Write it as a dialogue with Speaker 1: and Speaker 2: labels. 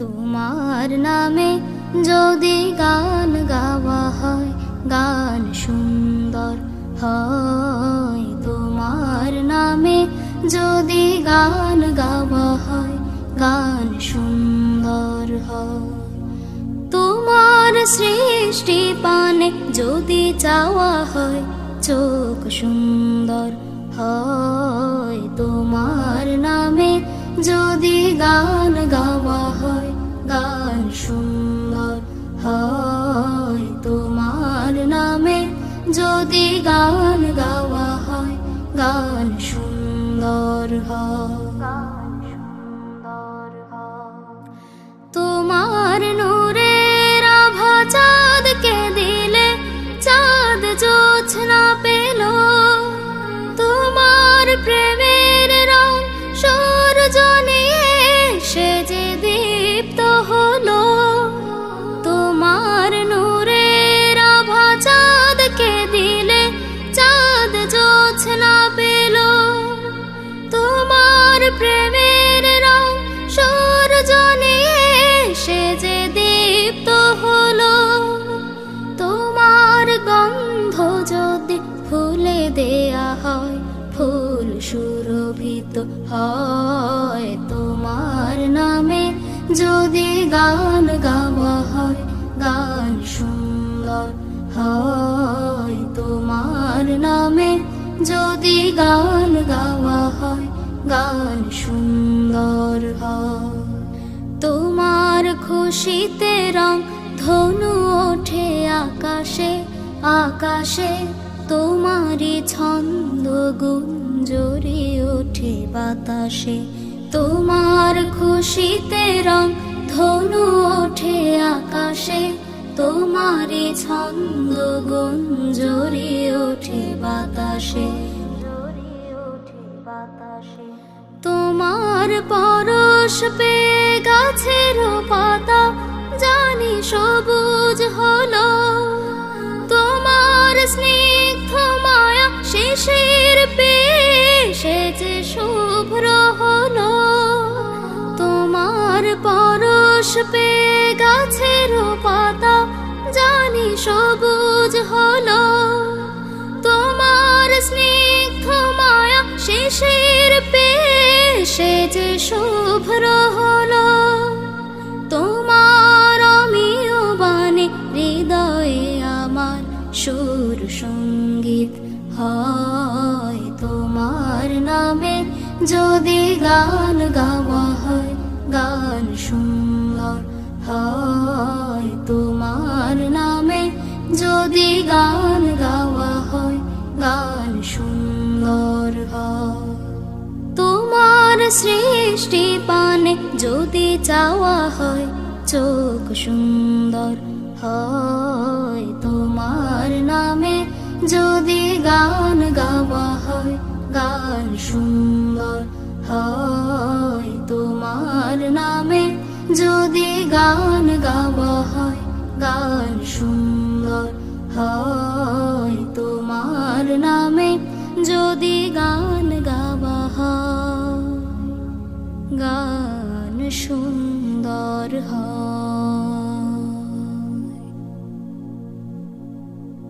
Speaker 1: তোমার নামে যদি গান গাওয়া হয় গান সুন্দর হয়। তোমার নামে যদি গান গাওয়া হয় গান সুন্দর হয়। তোমার সৃষ্টি পানে যদি চাওয়া হয় চোখ সুন্দর হয়। তোমার নামে যদি গান গাওয়া হয় গান সুন্দর হয়। তোমার নামে যদি গান গাওয়া হয় গান সুন্দর হয়। তোমার নূরের আভা চাঁদকে দিলে চাঁদ জোছনা পেল। তোমার প্রেমের রং সূর্য নিয়ে সে যে দীপ্ত হলো। তোমার নূরের আভা চাঁদকে দিলে চাঁদ জোছনা পেল। তোমার প্রেমের রং সূর্য নিয়ে সে যে দীপ্ত হলো। তোমার গন্ধ যদি ফুলে দেয়া হয় ফুল সুরভিত হয়। তোমার নামে যদি গান গাওয়া হয় গান সুন্দর হয়। তোমার নামে যদি গান গাওয়া হয় গান সুন্দর হয়। তোমার খুশিতে রং ধনু ওঠে আকাশে আকাশে। তোমারই ছন্দ গুঞ্জরি ওঠে বাতাসে। তোমার খুশিতে রং ধনু ওঠে আকাশে। তোমারই ছন্দ গুঞ্জরি ওঠে বাতাসে। তোমার পরশ পেয়ে গাছের পাতা জানি সবুজ হলো। তোমার স্নিগ্ধ মায়া শিশির পেয়ে সে যে শুভ্র হলো। তোমার পরশ পেয়ে গাছের পাতা জানি সবুজ হলো। তোমার স্নিগ্ধ মায়া শিশির পেয়ে সে যে শুভ্র হলো। তোমার অমিয় বাণী হৃদয়ে আমার সুর সঙ্গীত হয়। তোমার নামে যদি গান গাওয়া হয় গান সুন্দর হয়। তোমার নামে যদি গান গাওয়া হয় গান সুন্দর হয়। তোমার সৃষ্টি পানে যদি চাওয়া হয় চোখ সুন্দর হয়। তোমার নামে যদি গান গাওয়া হয় গান সুন্দর হয়। তোমার নামে যদি গান গাওয়া হয় গান সুন্দর হয়। তোমার নামে যদি গান গাওয়া হয় গান সুন্দর হয়।